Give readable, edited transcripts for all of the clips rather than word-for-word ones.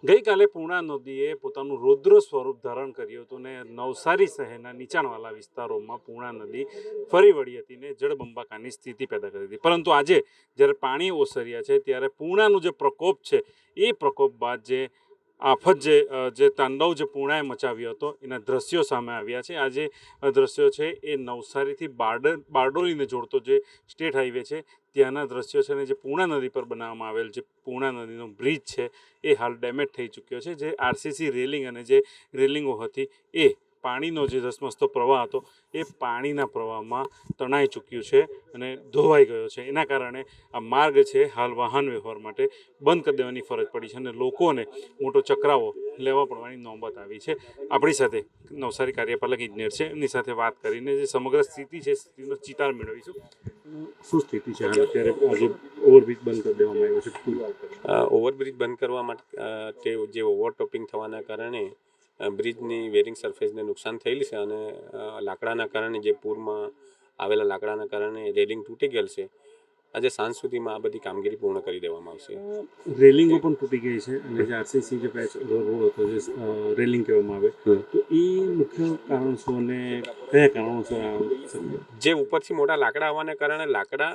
ગઈકાલે પૂર્ણા નદીએ પોતાનું રૌદ્ર સ્વરૂપ ધારણ કર્યું હતું ને નવસારી શહેરના નીચાણવાળા વિસ્તારોમાં પૂર્ણા નદી ફરી વળી હતી ને જળબંબાકારની સ્થિતિ પેદા કરી હતી. પરંતુ આજે જ્યારે પાણી ઓસર્યા છે ત્યારે પૂર્ણાનું જે પ્રકોપ છે એ પ્રકોપ બાદ જે આફત જે તાંડવ જે પૂર્ણાએ મચાવ્યો હતો એના દ્રશ્યો સામે આવ્યા છે. આ જે દ્રશ્યો છે એ નવસારીથી બારડોલીને જોડતો જે સ્ટેટ હાઈવે છે ત્યાંના દ્રશ્યો છે. અને જે પૂર્ણા નદી પર બનાવવામાં આવેલ જે પૂર્ણા નદીનો બ્રિજ છે એ હાલ ડેમેજ થઈ ચૂક્યો છે. જે આરસીસી રેલિંગ અને જે રેલિંગો હતી એ પાણીનો જે ધસમસતો પ્રવાહ હતો એ પાણીના પ્રવાહમાં તણાઈ ચૂક્યું છે અને ધોવાઈ ગયો છે. એના કારણે આ માર્ગ છે હાલ વાહન વ્યવહાર માટે બંધ કરી દેવાની ફરજ પડી છે અને લોકોને મોટો ચકરાવો લેવા પડવાની નોબત આવી છે. આપણી સાથે નવસારી કાર્યપાલક ઇજનેર છે, એમની સાથે વાત કરીને જે સમગ્ર સ્થિતિ છે સ્થિતિનો ચિતાર મેળવીશું. શું સ્થિતિ છે હાલ અત્યારે? આજે ઓવરબ્રિજ બંધ કરી દેવામાં આવ્યો છે. ઓવરબ્રિજ બંધ કરવા માટે જે ઓવરટોપિંગ થવાના કારણે બ્રિજની વેરિંગ સરફેસને નુકસાન થયેલું છે અને લાકડાના કારણે જે પૂરમાં આવેલા લાકડાના કારણે રેલિંગ તૂટી ગયેલ છે. આજે સાંજ સુધીમાં આ બધી કામગીરી પૂર્ણ કરી દેવામાં આવશે. રેલિંગો પણ તૂટી ગઈ છે અને જે આરસીસી જે પેચ રોડ હતો જે રેલિંગ કહેવામાં આવે તો એ મુખ્ય કારણ શું અને કયા કારણોસર? જે ઉપરથી મોટા લાકડા આવવાને કારણે લાકડા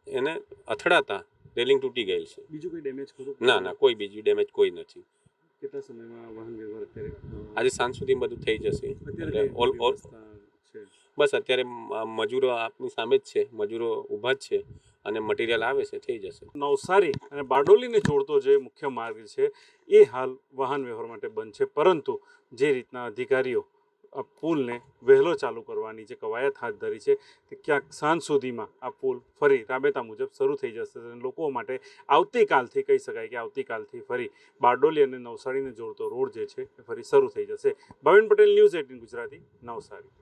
એને અથડાતા રેલિંગ તૂટી ગયેલ છે. બીજું કોઈ ડેમેજ ખરું? ના, કોઈ બીજું ડેમેજ કોઈ નથી. કેટલા સમયમાં વાહન વ્યવહાર અત્યારે? આજે સાંજ સુધી બધું થઈ જશે. બસ અત્યારે મજૂરો આપની સામે જ છે, મજૂરો ઊભા જ છે અને મટીરિયલ આવે છે, થઈ જશે. નવસારી અને બારડોલીને જોડતો જે મુખ્ય માર્ગ છે એ હાલ વાહન વ્યવહાર માટે બંધ છે. પરંતુ જે રીતના અધિકારીઓ આ પુલને વહેલો ચાલુ કરવાની જે કવાયત હાથ ધરી છે તે ક્યાંક સાંજ સુધીમાં આ પુલ ફરી રાબેતા મુજબ શરૂ થઈ જશે. લોકો માટે આવતીકાલથી કહી શકાય કે આવતીકાલથી ફરી બારડોલી અને નવસારીને જોડતો રોડ જે છે એ ફરી શરૂ થઈ જશે. ભાવિન પટેલ, ન્યૂઝ 18 ગુજરાતી, નવસારી.